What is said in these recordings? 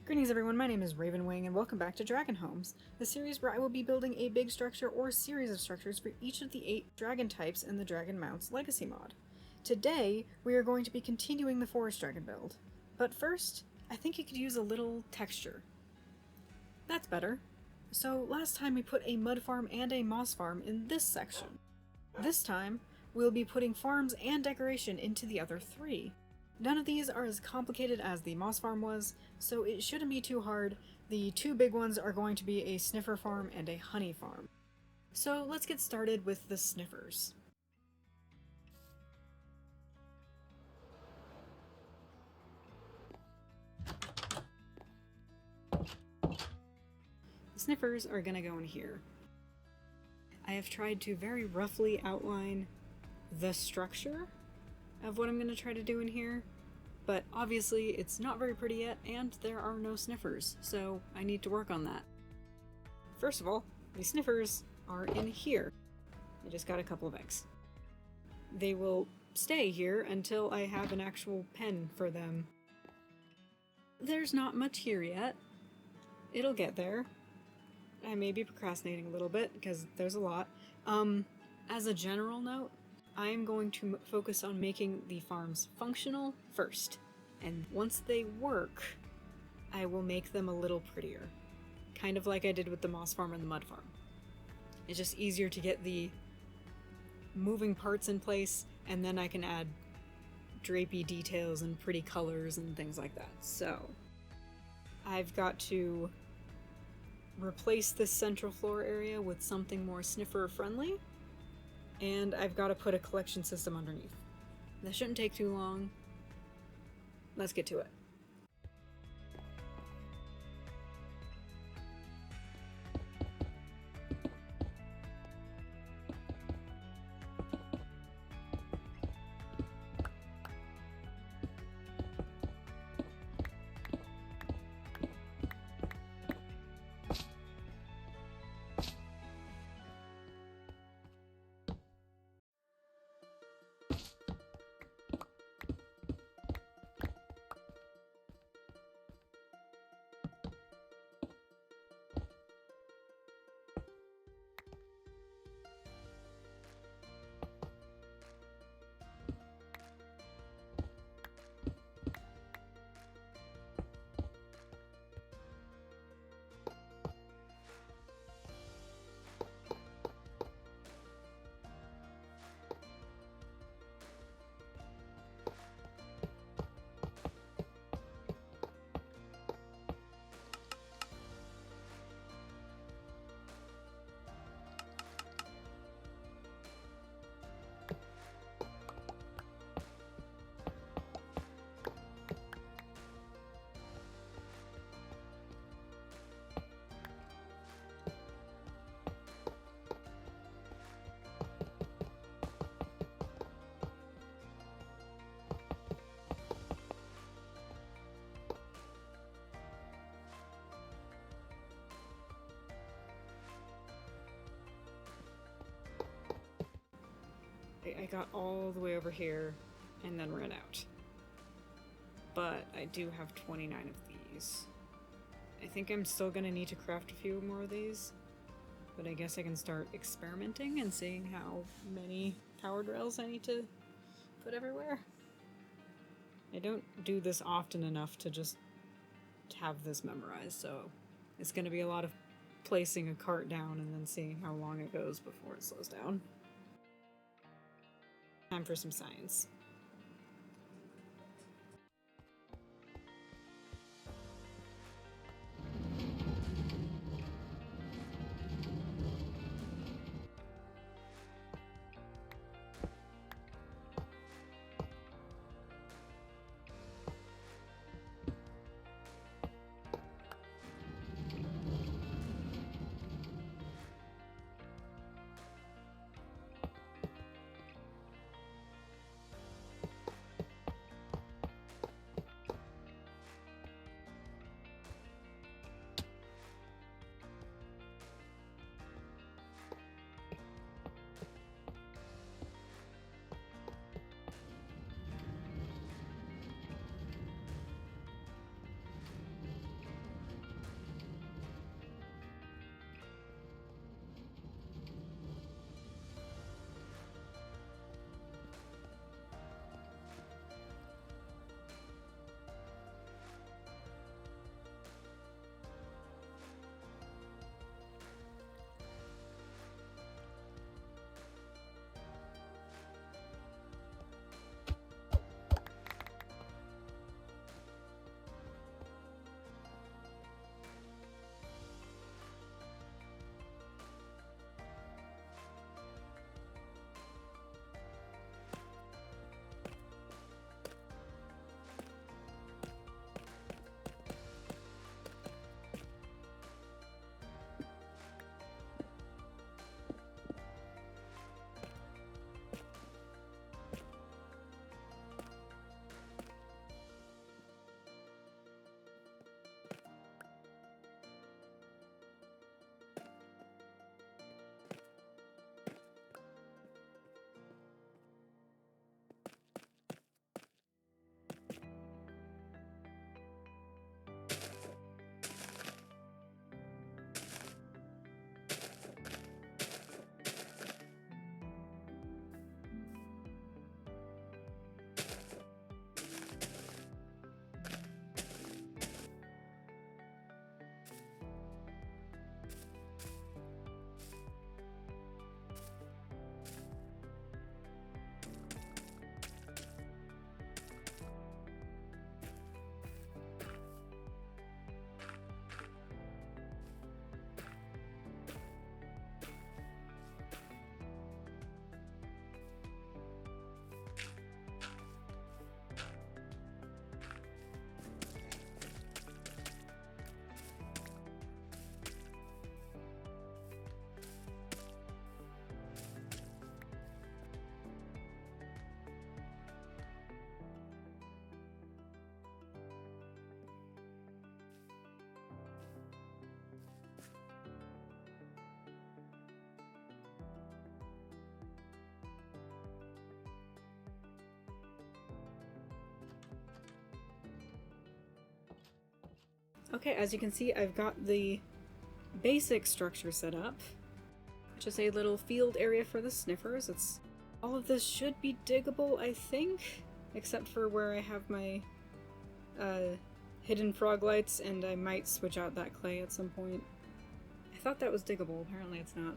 Greetings everyone, my name is Rayvenwing and welcome back to Dragon Homes, the series where I will be building a big structure or series of structures for each of the 8 dragon types in the Dragon Mounts Legacy mod. Today, we are going to be continuing the Forest Dragon build. But first, I think it could use a little texture. That's better. So last time we put a mud farm and a moss farm in this section. This time, we'll be putting farms and decoration into the other 3. None of these are as complicated as the moss farm was, so it shouldn't be too hard. The 2 big ones are going to be a sniffer farm and a honey farm. So let's get started with the sniffers. The sniffers are gonna go in here. I have tried to very roughly outline the structure of what I'm going to try to do in here, but obviously it's not very pretty yet, and there are no sniffers, so I need to work on that. First of all, the sniffers are in here. I just got a couple of eggs. They will stay here until I have an actual pen for them. There's not much here yet. It'll get there. I may be procrastinating a little bit, because there's a lot. As a general note, I'm going to focus on making the farms functional first, and once they work, I will make them a little prettier. Kind of like I did with the moss farm and the mud farm. It's just easier to get the moving parts in place, and then I can add drapey details and pretty colors and things like that. So, I've got to replace this central floor area with something more sniffer friendly, and I've got to put a collection system underneath. That shouldn't take too long. Let's get to it. I got all the way over here and then ran out. But I do have 29 of these. I think I'm still gonna need to craft a few more of these, but I guess I can start experimenting and seeing how many powered rails I need to put everywhere. I don't do this often enough to just have this memorized, so it's gonna be a lot of placing a cart down and then seeing how long it goes before it slows down. Time for some science. Okay, as you can see, I've got the basic structure set up. Just a little field area for the sniffers. All of this should be diggable, I think, except for where I have my hidden frog lights, and I might switch out that clay at some point. I thought that was diggable, apparently it's not.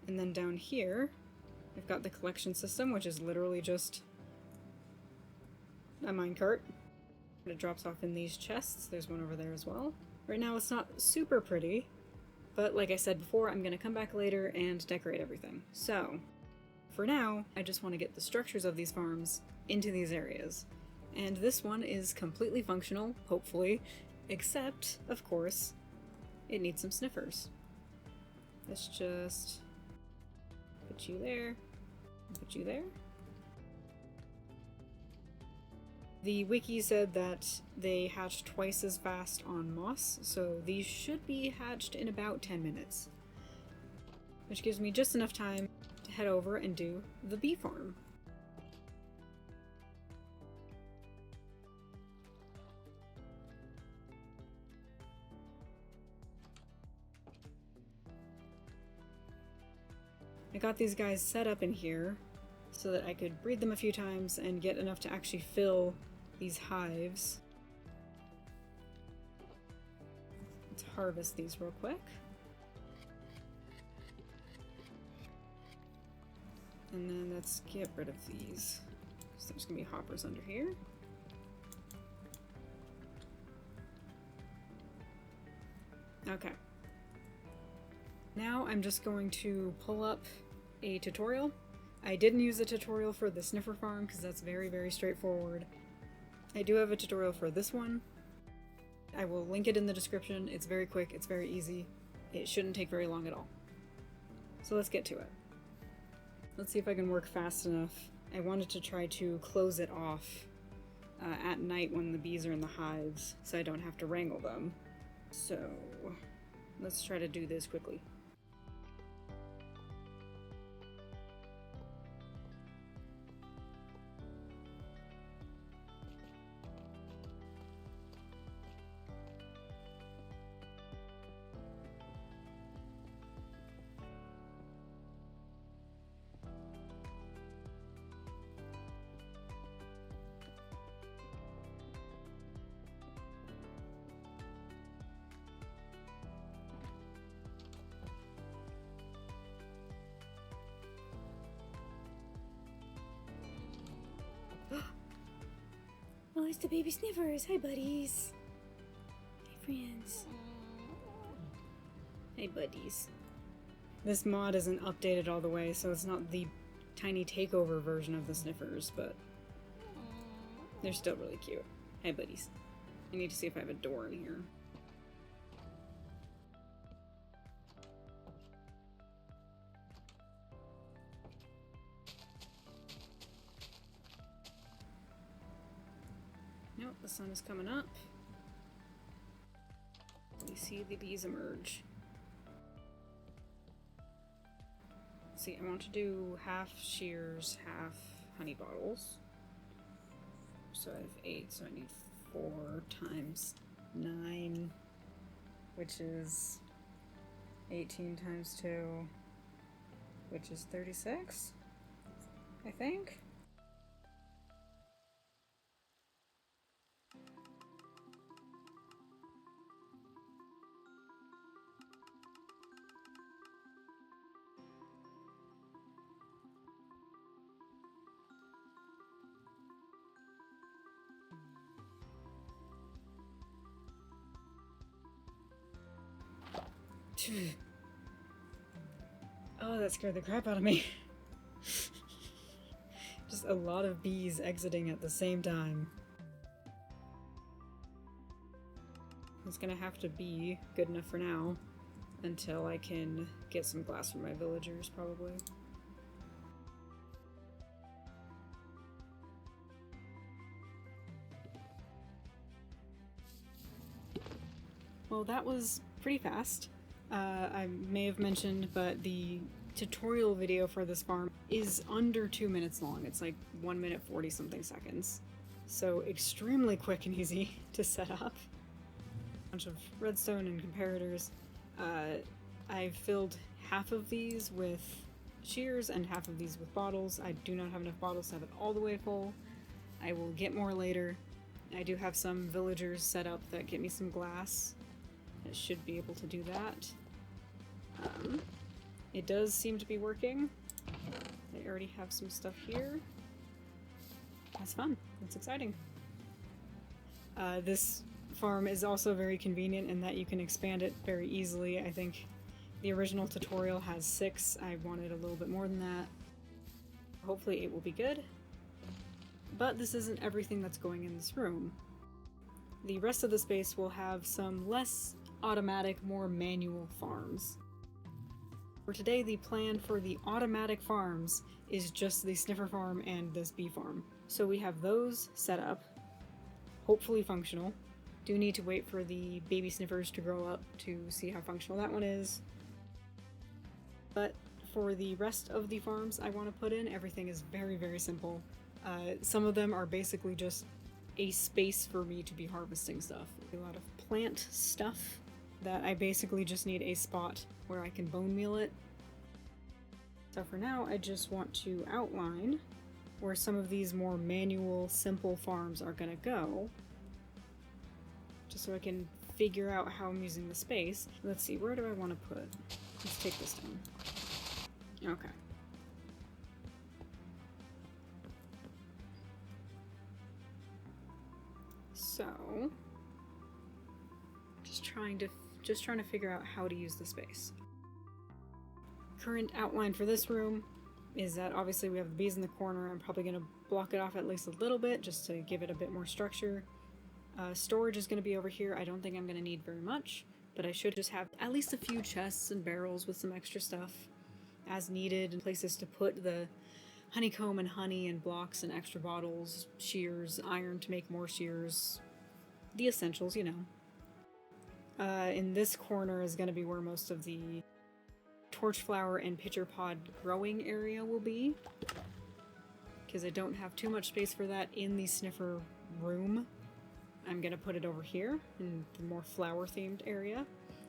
And then down here, I've got the collection system, which is literally just a minecart. It drops off in these chests. There's one over there as well. Right now it's not super pretty, but like I said before, I'm gonna come back later and decorate everything. So, for now, I just want to get the structures of these farms into these areas. And this one is completely functional, hopefully, except, of course, it needs some sniffers. Let's just put you there, put you there. The wiki said that they hatch twice as fast on moss, so these should be hatched in about 10 minutes. Which gives me just enough time to head over and do the bee farm. I got these guys set up in here so that I could breed them a few times and get enough to actually fill these hives. Let's harvest these real quick. And then let's get rid of these. So there's gonna be hoppers under here. Okay. Now I'm just going to pull up a tutorial. I didn't use a tutorial for the sniffer farm because that's very, very straightforward. I do have a tutorial for this one. I will link it in the description. It's very quick, it's very easy. It shouldn't take very long at all. So let's get to it. Let's see if I can work fast enough. I wanted to try to close it off at night when the bees are in the hives, so I don't have to wrangle them. So let's try to do this quickly. Oh, it's the baby sniffers. Hi, buddies. Hi, friends. Hey, buddies. This mod isn't updated all the way, so it's not the tiny takeover version of the sniffers, but they're still really cute. Hey, buddies. I need to see if I have a door in here. Nope, the sun is coming up. We see the bees emerge. Let's see, I want to do half shears, half honey bottles. So I have 8, so I need 4 times 9, which is 18 times 2, which is 36, I think. Oh, that scared the crap out of me. Just a lot of bees exiting at the same time. It's gonna have to be good enough for now until I can get some glass from my villagers, probably. Well, that was pretty fast. I may have mentioned, but the tutorial video for this farm is under 2 minutes long. It's like 1 minute 40 something seconds. So extremely quick and easy to set up. bunch of redstone and comparators. I've filled half of these with shears and half of these with bottles. I do not have enough bottles to have it all the way full. I will get more later. I do have some villagers set up that get me some glass. It should be able to do that. It does seem to be working. I already have some stuff here. That's fun. That's exciting. This farm is also very convenient in that you can expand it very easily. I think the original tutorial has 6. I wanted a little bit more than that. Hopefully it will be good. But this isn't everything that's going in this room. The rest of the space will have some less automatic, more manual farms. For today, the plan for the automatic farms is just the sniffer farm and this bee farm. So we have those set up, hopefully functional. Do need to wait for the baby sniffers to grow up to see how functional that one is. But for the rest of the farms I want to put in, everything is very, very simple. Some of them are basically just a space for me to be harvesting stuff. A lot of plant stuff that I basically just need a spot where I can bone meal it. So for now, I just want to outline where some of these more manual, simple farms are gonna go, just so I can figure out how I'm using the space. Let's see, where do I want to put? Let's take this down. Okay. So, just trying to figure out how to use the space. Current outline for this room is that obviously we have the bees in the corner. I'm probably going to block it off at least a little bit just to give it a bit more structure. Storage is going to be over here. I don't think I'm going to need very much, but I should just have at least a few chests and barrels with some extra stuff as needed, and places to put the honeycomb and honey and blocks and extra bottles, shears, iron to make more shears, the essentials, you know. In this corner is going to be where most of the torchflower and pitcher pod growing area will be, because I don't have too much space for that in the sniffer room. I'm going to put it over here in the more flower themed area,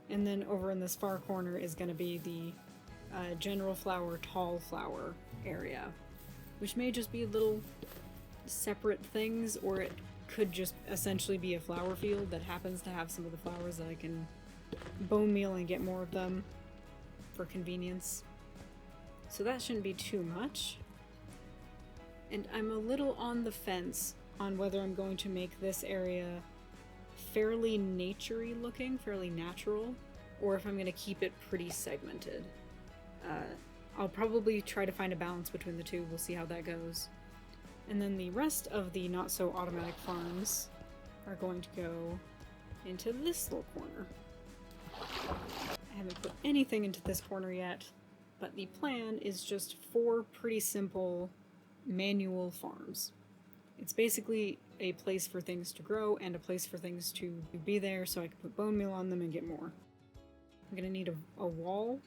and then over in this far corner is going to be the general flower, tall flower area, which may just be little separate things, or it could just essentially be a flower field that happens to have some of the flowers that I can bone meal and get more of them for convenience. So that shouldn't be too much. And I'm a little on the fence on whether I'm going to make this area fairly naturey looking, fairly natural, or if I'm going to keep it pretty segmented. I'll probably try to find a balance between the two. We'll see how that goes. And then the rest of the not-so-automatic farms are going to go into this little corner. I haven't put anything into this corner yet, but the plan is just 4 pretty simple manual farms. It's basically a place for things to grow and a place for things to be there so I can put bone meal on them and get more. I'm going to need a wall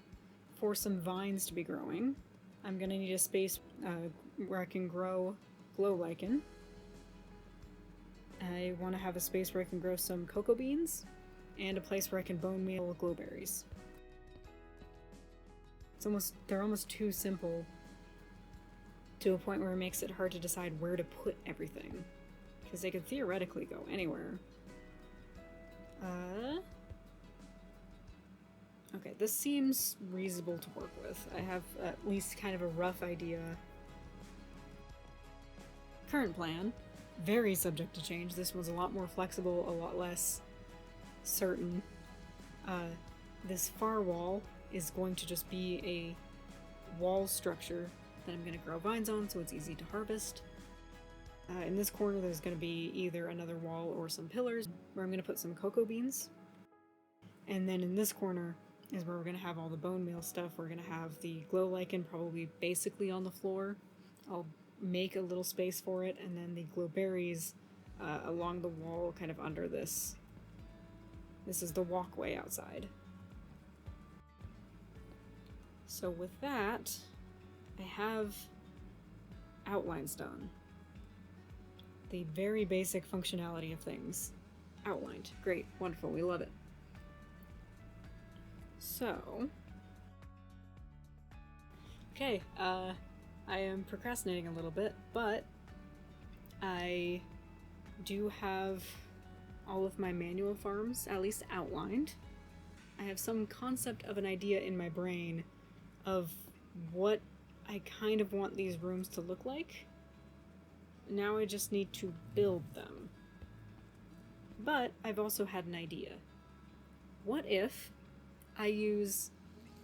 for some vines to be growing. I'm going to need a space where I can grow glow lichen. I want to have a space where I can grow some cocoa beans, and a place where I can bone meal glowberries. They're almost too simple to a point where it makes it hard to decide where to put everything, because they could theoretically go anywhere. Okay, this seems reasonable to work with. I have at least kind of a rough idea. Current plan, very subject to change. This one's a lot more flexible, a lot less certain. This far wall is going to just be a wall structure that I'm going to grow vines on so it's easy to harvest. In this corner there's going to be either another wall or some pillars where I'm going to put some cocoa beans. And then in this corner is where we're going to have all the bone meal stuff. We're going to have the glow lichen probably basically on the floor. I'll make a little space for it, and then the glowberries along the wall kind of under this. This is the walkway outside. So with that, I have outlines done. The very basic functionality of things outlined. Great, wonderful, we love it. So, okay, I am procrastinating a little bit, but I do have all of my manual farms at least outlined. I have some concept of an idea in my brain of what I kind of want these rooms to look like. Now I just need to build them. But I've also had an idea. What if I use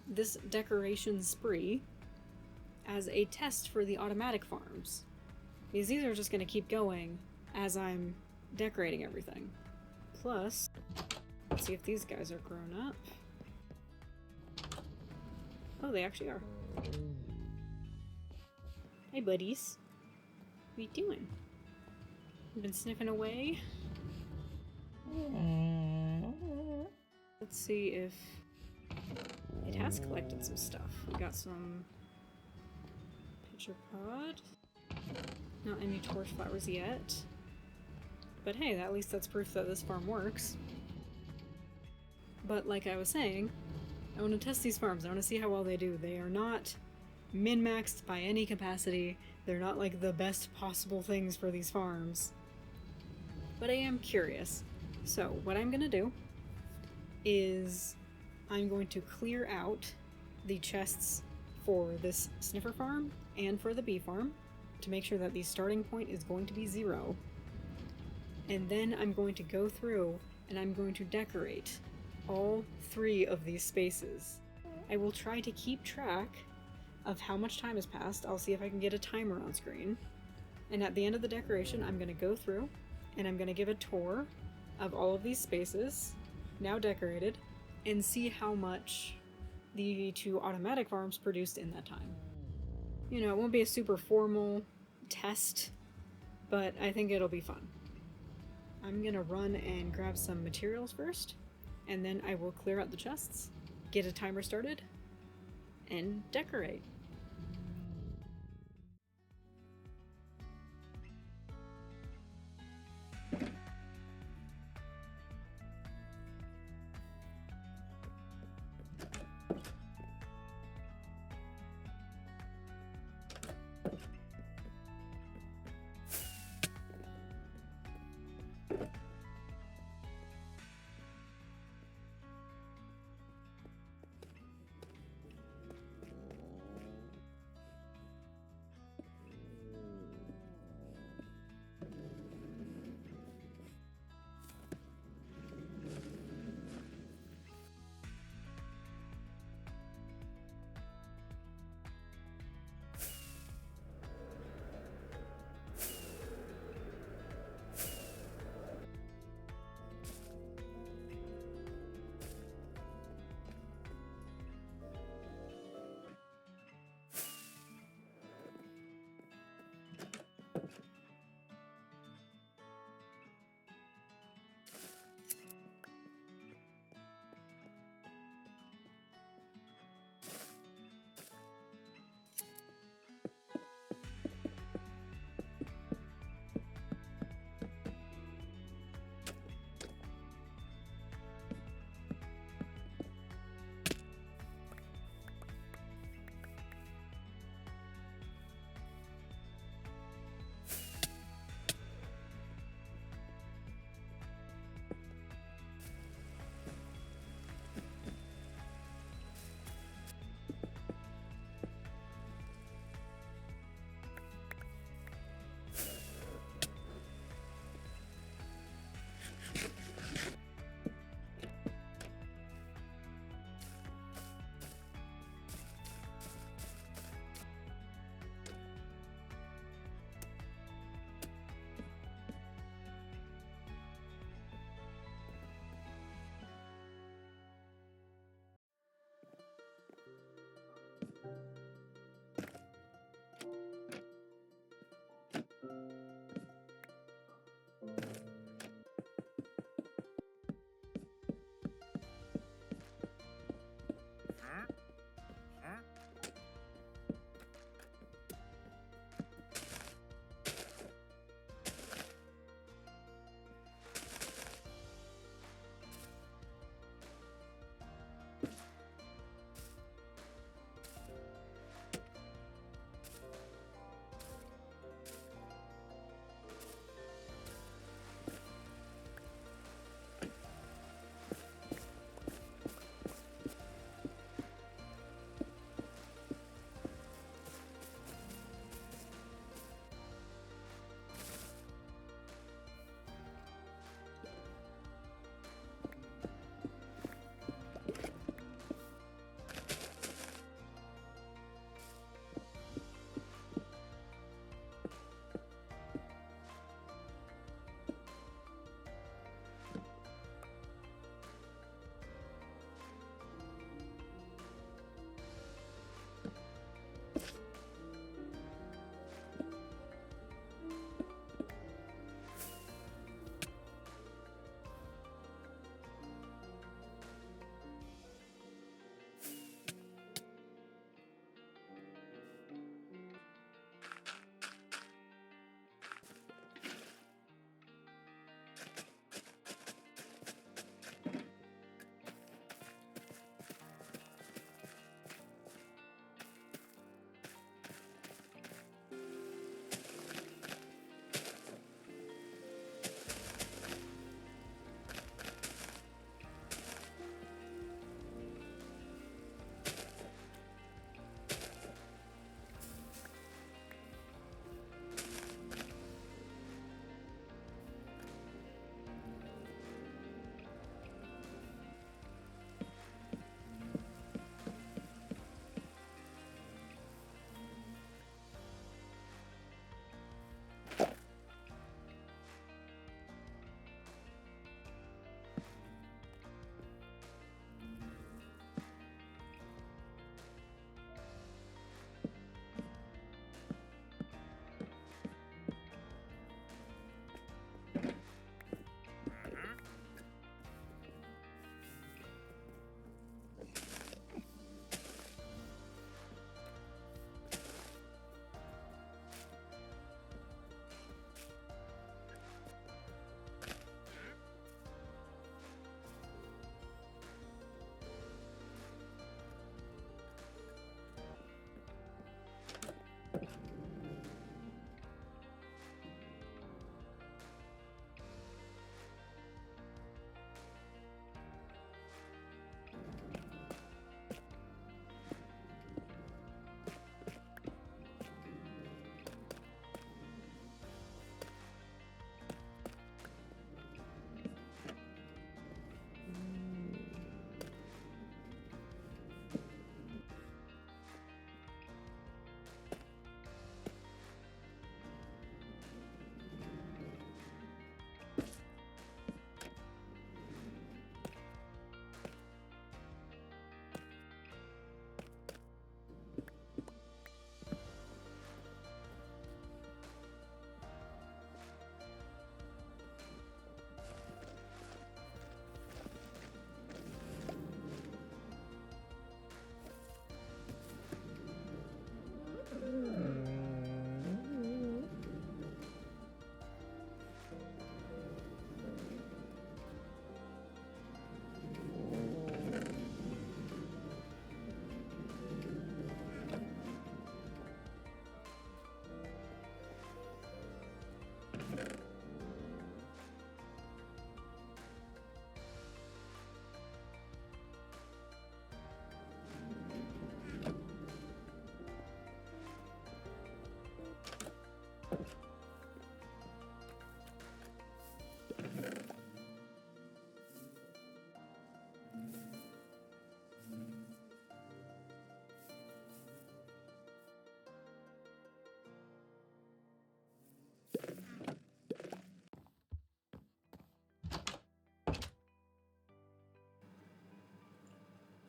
this decoration spree as a test for the automatic farms? Because these are just going to keep going as I'm decorating everything. Plus, let's see if these guys are grown up. Oh, they actually are. Hey, buddies. What are you doing? You've been sniffing away? Let's see if it has collected some stuff. We got some pitcher pod. Not any torch flowers yet. But hey, at least that's proof that this farm works. But like I was saying, I want to test these farms. I want to see how well they do. They are not min-maxed by any capacity. They're not like the best possible things for these farms. But I am curious. So what I'm going to do is I'm going to clear out the chests for this sniffer farm and for the bee farm to make sure that the starting point is going to be 0. And then I'm going to go through and I'm going to decorate all 3 of these spaces. I will try to keep track of how much time has passed. I'll see if I can get a timer on screen. And at the end of the decoration, I'm going to go through and I'm going to give a tour of all of these spaces, now decorated, and see how much the 2 automatic farms produced in that time. You know, it won't be a super formal test, but I think it'll be fun. I'm gonna run and grab some materials first, and then I will clear out the chests, get a timer started, and decorate.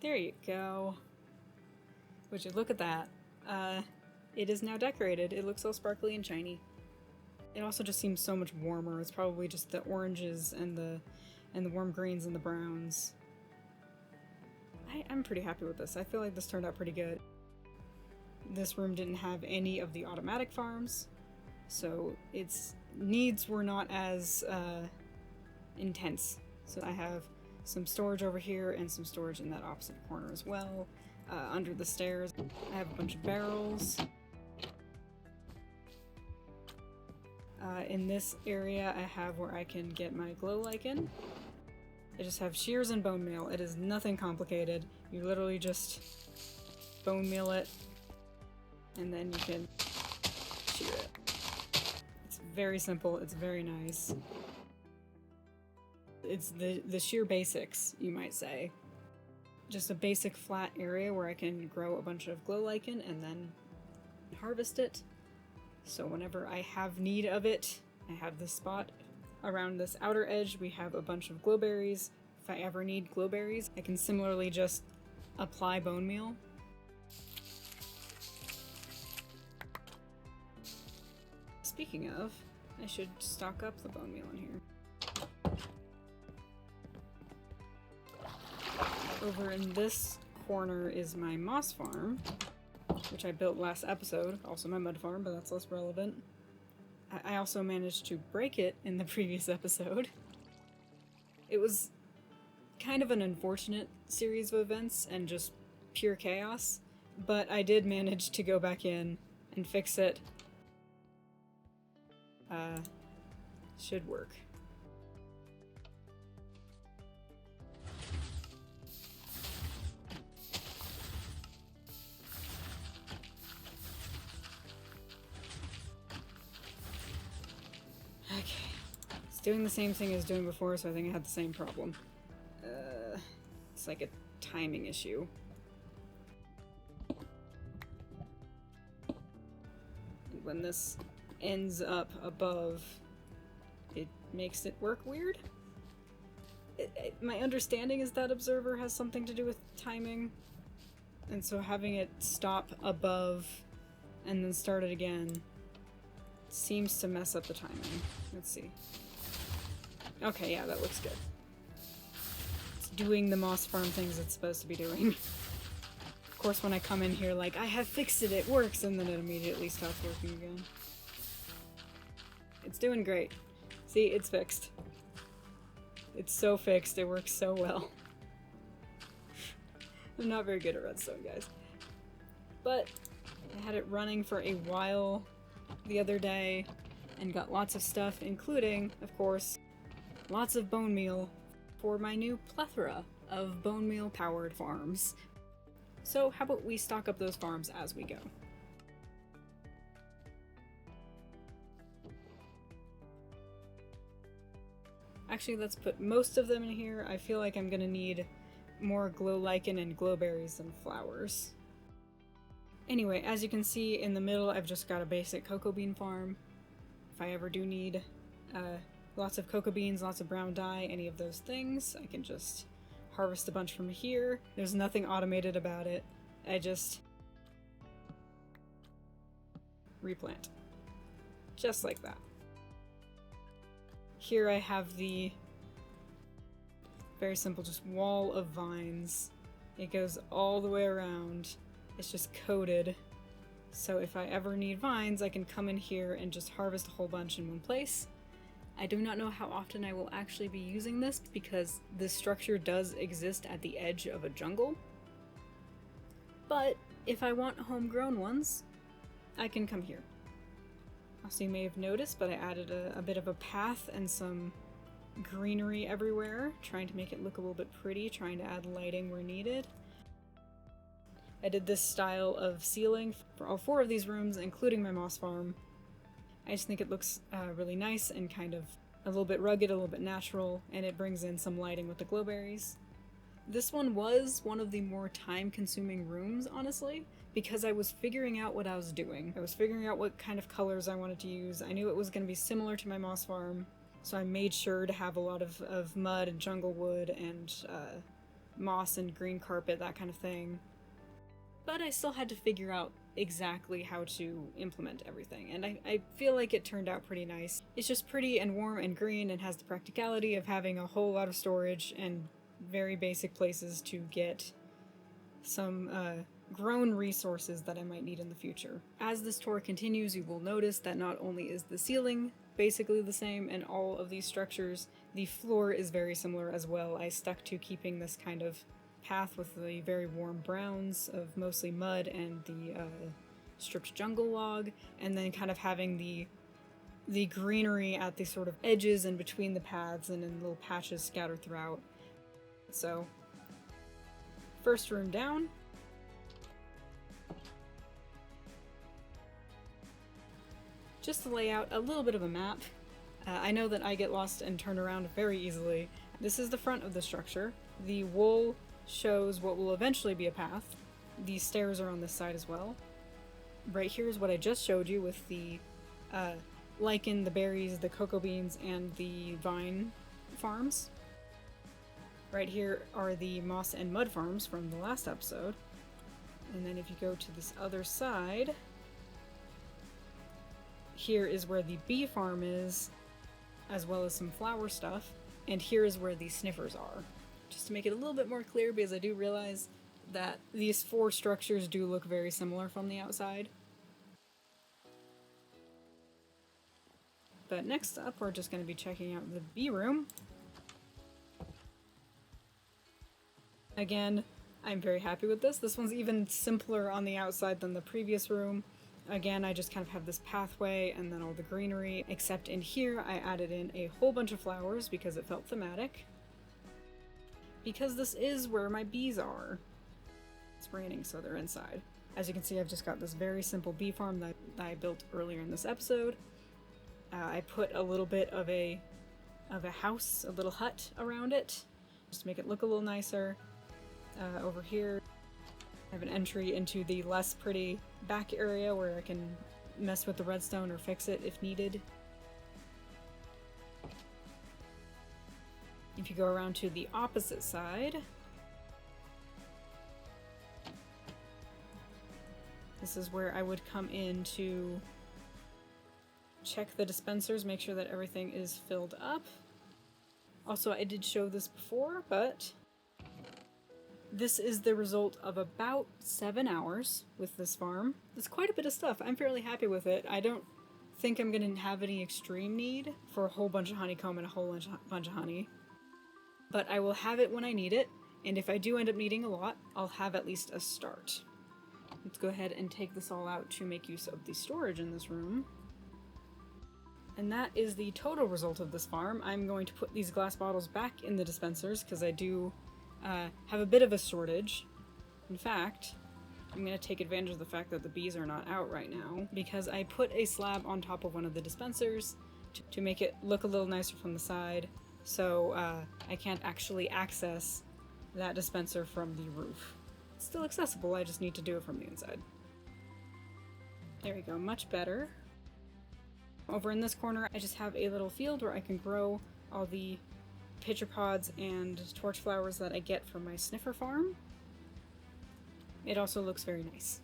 There you go. Would you look at that? It is now decorated. It looks all sparkly and shiny. It also just seems so much warmer. It's probably just the oranges and the warm greens and the browns. I'm pretty happy with this. I feel like this turned out pretty good. This room didn't have any of the automatic farms, so its needs were not as intense. So I have some storage over here and some storage in that opposite corner as well. Under the stairs, I have a bunch of barrels. In this area, I have where I can get my glow lichen. I just have shears and bone meal. It is nothing complicated. You literally just bone meal it, and then you can shear it. It's very simple. It's very nice. It's the sheer basics, you might say. Just a basic flat area where I can grow a bunch of glow lichen and then harvest it. So whenever I have need of it, I have this spot. Around this outer edge, we have a bunch of glowberries. If I ever need glowberries, I can similarly just apply bone meal. Speaking of, I should stock up the bone meal in here. Over in this corner is my moss farm, which I built last episode, also my mud farm, but that's less relevant. I also managed to break it in the previous episode. It was kind of an unfortunate series of events and just pure chaos, but I did manage to go back in and fix it. Should work. Okay. It's doing the same thing as doing before, so I think I had the same problem. It's like a timing issue. And when this ends up above, it makes it work weird. My understanding is that Observer has something to do with timing, and so having it stop above and then start it again seems to mess up the timing. Let's see. Okay, yeah, that looks good. It's doing the moss farm things it's supposed to be doing. Of course, when I come in here like, I have fixed it, it works, and then it immediately stops working again. It's doing great. See, it's fixed. It's so fixed, it works so well. I'm not very good at redstone, guys. But I had it running for a while the other day and got lots of stuff, including, of course, lots of bone meal for my new plethora of bone meal powered farms. So how about we stock up those farms as we go? Actually, let's put most of them in here. I feel like I'm gonna need more glow lichen and glowberries than flowers. Anyway, as you can see in the middle, I've just got a basic cocoa bean farm. If I ever do need lots of cocoa beans, lots of brown dye, any of those things, I can just harvest a bunch from here. There's nothing automated about it. I just replant. Just like that. Here I have the very simple just wall of vines. It goes all the way around. It's just coated. So if I ever need vines, I can come in here and just harvest a whole bunch in one place. I do not know how often I will actually be using this because this structure does exist at the edge of a jungle. But if I want homegrown ones, I can come here. Also, you may have noticed, but I added a bit of a path and some greenery everywhere, trying to make it look a little bit pretty, trying to add lighting where needed. I did this style of ceiling for all 4 of these rooms, including my moss farm. I just think it looks really nice and kind of a little bit rugged, a little bit natural, and it brings in some lighting with the glowberries. This one was one of the more time-consuming rooms, honestly, because I was figuring out what I was doing. I was figuring out what kind of colors I wanted to use. I knew it was going to be similar to my moss farm, so I made sure to have a lot of mud and jungle wood and moss and green carpet, that kind of thing. But I still had to figure out exactly how to implement everything, and I feel like it turned out pretty nice. It's just pretty and warm and green and has the practicality of having a whole lot of storage and very basic places to get some grown resources that I might need in the future. As this tour continues, you will notice that not only is the ceiling basically the same in all of these structures, the floor is very similar as well. I stuck to keeping this kind of path with the very warm browns of mostly mud and the stripped jungle log, and then kind of having the greenery at the sort of edges and between the paths and in little patches scattered throughout. So, first room down. Just to lay out a little bit of a map. I know that I get lost and turn around very easily. This is the front of the structure. The wool shows what will eventually be a path. These stairs are on this side as well. Right here is what I just showed you with the lichen, the berries, the cocoa beans, and the vine farms. Right here are the moss and mud farms from the last episode. And then if you go to this other side, here is where the bee farm is, as well as some flower stuff, and here is where the sniffers are. Just to make it a little bit more clear, because I do realize that these four structures do look very similar from the outside. But next up, we're just going to be checking out the bee room. Again, I'm very happy with this. This one's even simpler on the outside than the previous room. Again, I just kind of have this pathway and then all the greenery, except in here I added in a whole bunch of flowers because it felt thematic. Because this is where my bees are. It's raining, so they're inside. As you can see, I've just got this very simple bee farm that I built earlier in this episode. I put a little bit of a house, a little hut around it, just to make it look a little nicer. Over here, I have an entry into the less pretty back area where I can mess with the redstone or fix it if needed. If you go around to the opposite side, this is where I would come in to check the dispensers, make sure that everything is filled up. Also, I did show this before, but this is the result of about 7 hours with this farm. It's quite a bit of stuff. I'm fairly happy with it. I don't think I'm going to have any extreme need for a whole bunch of honeycomb and a whole bunch of honey. But I will have it when I need it, and if I do end up needing a lot, I'll have at least a start. Let's go ahead and take this all out to make use of the storage in this room. And that is the total result of this farm. I'm going to put these glass bottles back in the dispensers because I do have a bit of a shortage. In fact, I'm going to take advantage of the fact that the bees are not out right now because I put a slab on top of one of the dispensers to make it look a little nicer from the side, so I can't actually access that dispenser from the roof. It's still accessible, I just need to do it from the inside. There we go, much better. Over in this corner, I just have a little field where I can grow all the pitcher pods and torch flowers that I get from my sniffer farm. It also looks very nice.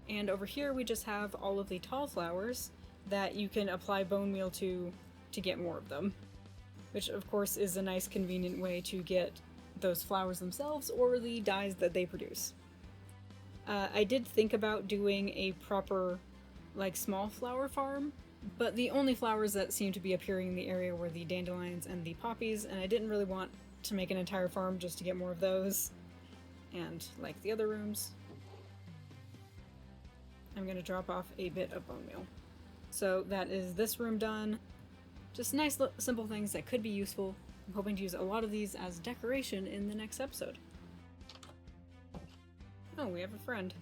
And over here we just have all of the tall flowers that you can apply bone meal to get more of them. Which of course is a nice convenient way to get those flowers themselves or the dyes that they produce. I did think about doing a proper small flower farm, but the only flowers that seem to be appearing in the area were the dandelions and the poppies, and I didn't really want to make an entire farm just to get more of those. And like the other rooms, I'm going to drop off a bit of bone meal. So that is this room done. Just nice simple things that could be useful. I'm hoping to use a lot of these as decoration in the next episode. Oh, we have a friend.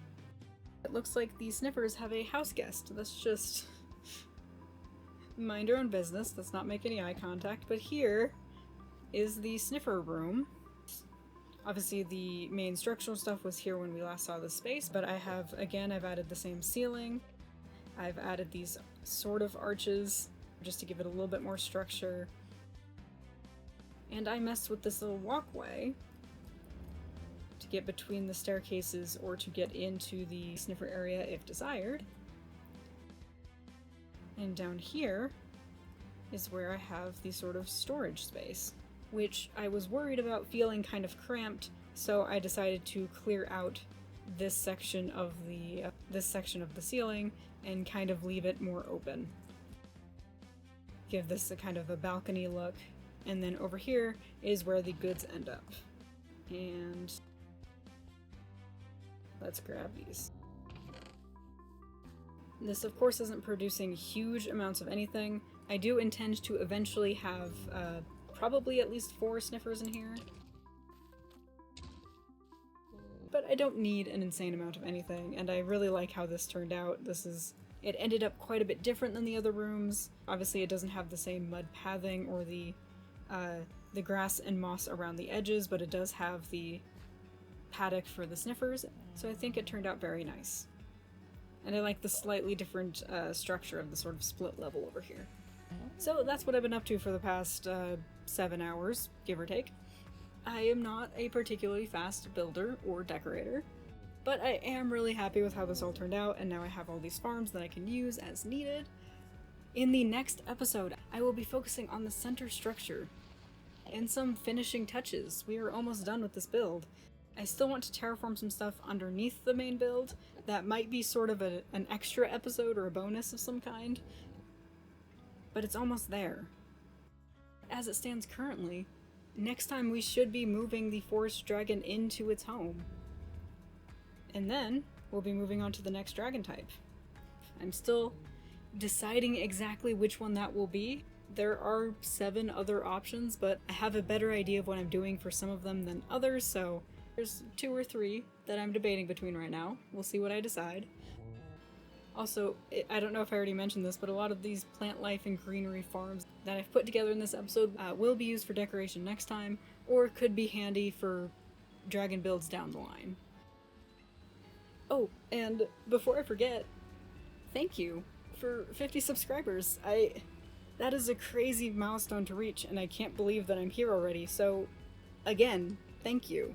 It looks like the Sniffers have a house guest. Let's just mind your own business. Let's not make any eye contact. But here is the Sniffer room. Obviously the main structural stuff was here when we last saw this space, but I've added the same ceiling. I've added these sort of arches just to give it a little bit more structure. And I messed with this little walkway to get between the staircases or to get into the sniffer area if desired. And down here is where I have the sort of storage space, which I was worried about feeling kind of cramped, so I decided to clear out this section of the ceiling and kind of leave it more open. Give this a kind of a balcony look, and then over here is where the goods end up. And let's grab these. This of course isn't producing huge amounts of anything. I do intend to eventually have probably at least 4 sniffers in here. But I don't need an insane amount of anything, and I really like how this turned out. It ended up quite a bit different than the other rooms. Obviously it doesn't have the same mud pathing or the grass and moss around the edges, but it does have the paddock for the sniffers, so I think it turned out very nice. And I like the slightly different structure of the sort of split level over here. So that's what I've been up to for the past 7 hours, give or take. I am not a particularly fast builder or decorator, but I am really happy with how this all turned out, and now I have all these farms that I can use as needed. In the next episode, I will be focusing on the center structure and some finishing touches. We are almost done with this build. I still want to terraform some stuff underneath the main build. That might be sort of an extra episode or a bonus of some kind, but it's almost there. As it stands currently, next time we should be moving the forest dragon into its home. And then we'll be moving on to the next dragon type. I'm still deciding exactly which one that will be. There are 7 other options, but I have a better idea of what I'm doing for some of them than others, so there's 2 or 3 that I'm debating between right now. We'll see what I decide. Also, I don't know if I already mentioned this, but a lot of these plant life and greenery farms that I've put together in this episode will be used for decoration next time, or could be handy for dragon builds down the line. Oh, and before I forget, thank you for 50 subscribers. That is a crazy milestone to reach, and I can't believe that I'm here already, so again, thank you.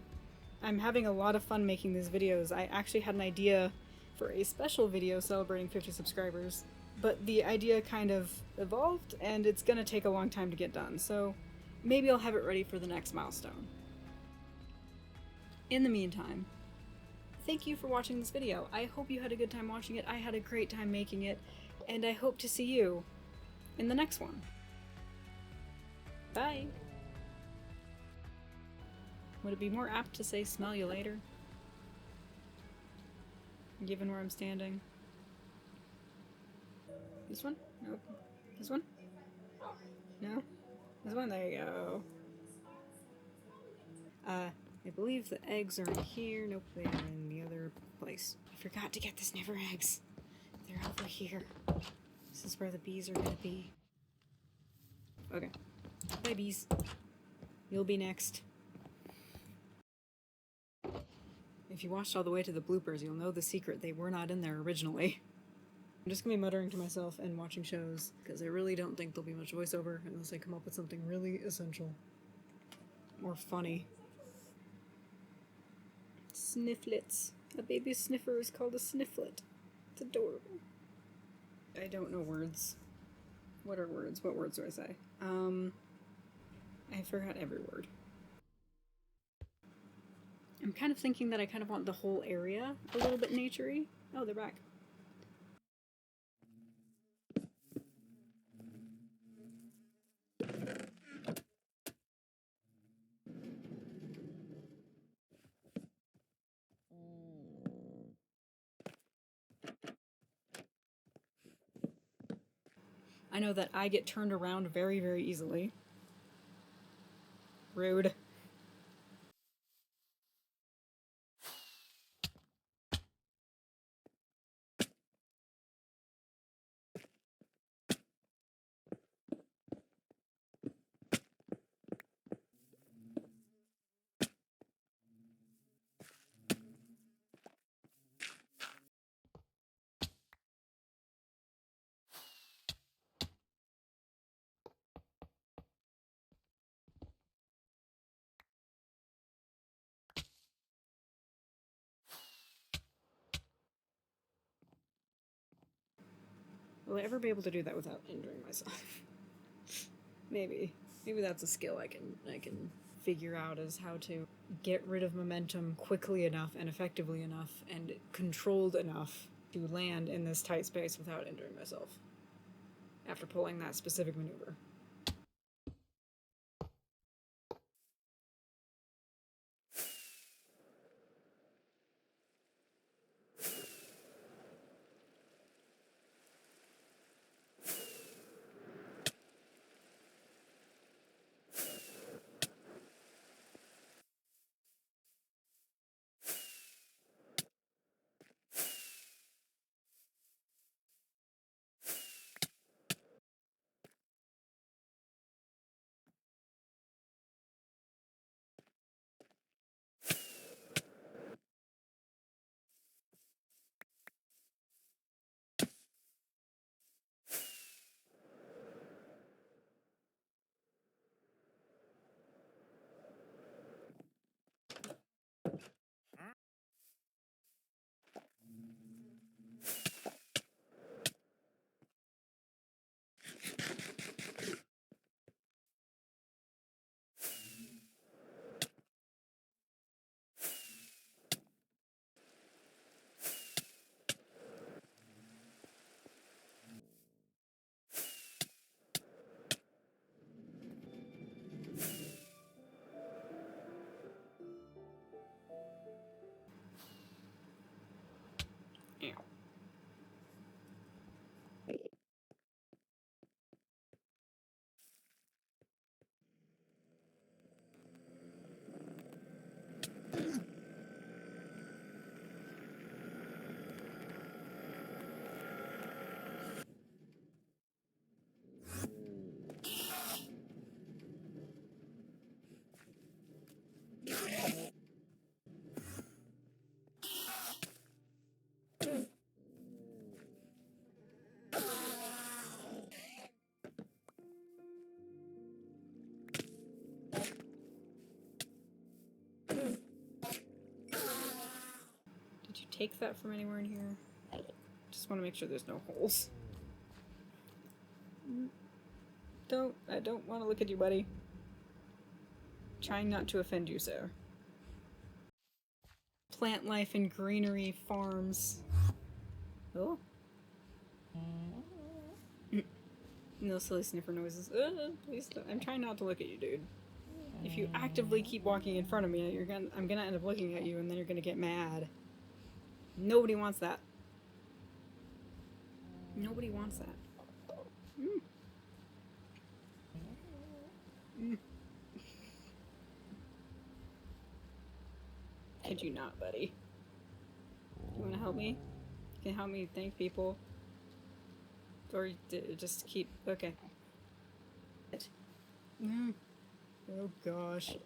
I'm having a lot of fun making these videos. I actually had an idea for a special video celebrating 50 subscribers, but the idea kind of evolved, and it's gonna take a long time to get done, so maybe I'll have it ready for the next milestone. In the meantime, thank you for watching this video. I hope you had a good time watching it. I had a great time making it, and I hope to see you in the next one. Bye! Would it be more apt to say smell you later? Given where I'm standing. This one? Nope. This one? No? This one? There you go. I believe the eggs are in here. Nope, they are in the other place. I forgot to get the sniffer eggs. They're over here. This is where the bees are gonna be. Okay. Bye, bees. You'll be next. If you watched all the way to the bloopers, you'll know the secret. They were not in there originally. I'm just gonna be muttering to myself and watching shows, because I really don't think there'll be much voiceover unless I come up with something really essential. Or funny. Snifflets. A baby sniffer is called a snifflet. It's adorable. I don't know words. What are words? What words do I say? I forgot every word. I'm kind of thinking that I kind of want the whole area a little bit naturey. Oh, they're back. I know that I get turned around very, very easily. Rude. Will I ever be able to do that without injuring myself? Maybe. Maybe that's a skill I can figure out, is how to get rid of momentum quickly enough and effectively enough and controlled enough to land in this tight space without injuring myself after pulling that specific maneuver. Ow. Did you take that from anywhere in here? Just want to make sure there's no holes. I don't want to look at you, buddy. Trying not to offend you, sir. Plant life and greenery farms. Oh. No silly sniffer noises. Please don't. I'm trying not to look at you, dude. If you actively keep walking in front of me, I'm gonna end up looking at you, and then you're gonna get mad. Nobody wants that. Nobody wants that. Could you not, buddy? You wanna help me? You can help me thank people? Or just keep... Okay. Oh gosh.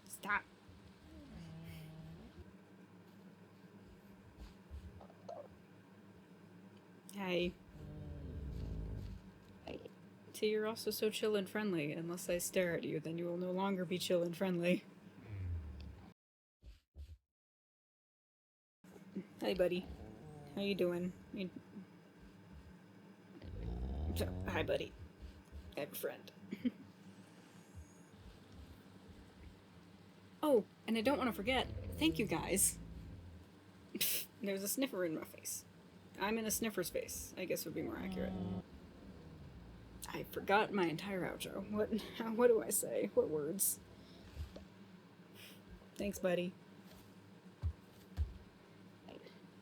Stop. Hey. See, you're also so chill and friendly. Unless I stare at you, then you will no longer be chill and friendly. Hey, buddy. How you doing? Hi, buddy. I have a friend. Oh, and I don't want to forget, thank you guys. There's a sniffer in my face. I'm in a sniffer's face, I guess would be more accurate. I forgot my entire outro. What do I say? What words? Thanks, buddy.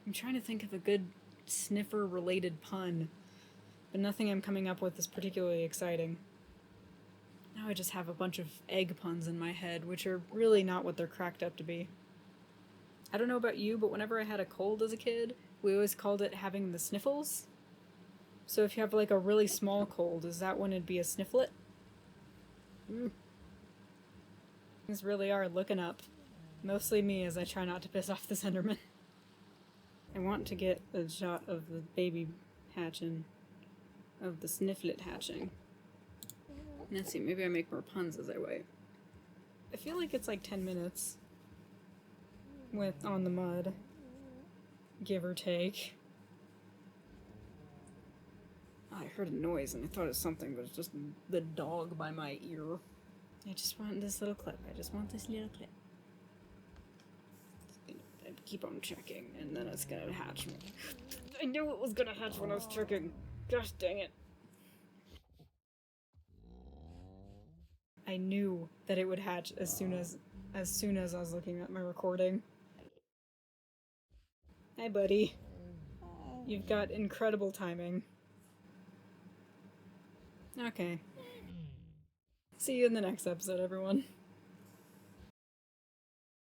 I'm trying to think of a good sniffer-related pun, but nothing I'm coming up with is particularly exciting. Now I just have a bunch of egg puns in my head, which are really not what they're cracked up to be. I don't know about you, but whenever I had a cold as a kid, we always called it having the sniffles. So if you have like a really small cold, is that when it'd be a snifflet? Things really are looking up. Mostly me, as I try not to piss off the Enderman. I want to get a shot of the baby hatching, of the snifflet hatching. Let's see, maybe I make more puns as I wait. I feel like it's like 10 minutes with On the Mud, give or take. I heard a noise and I thought it was something, but it's just the dog by my ear. I just want this little clip. I just want this little clip. I keep on checking, and then it's gonna hatch me. I knew it was gonna hatch when I was checking. Gosh dang it. I knew that it would hatch as soon as I was looking at my recording. Hi, buddy. You've got incredible timing. Okay. See you in the next episode, everyone.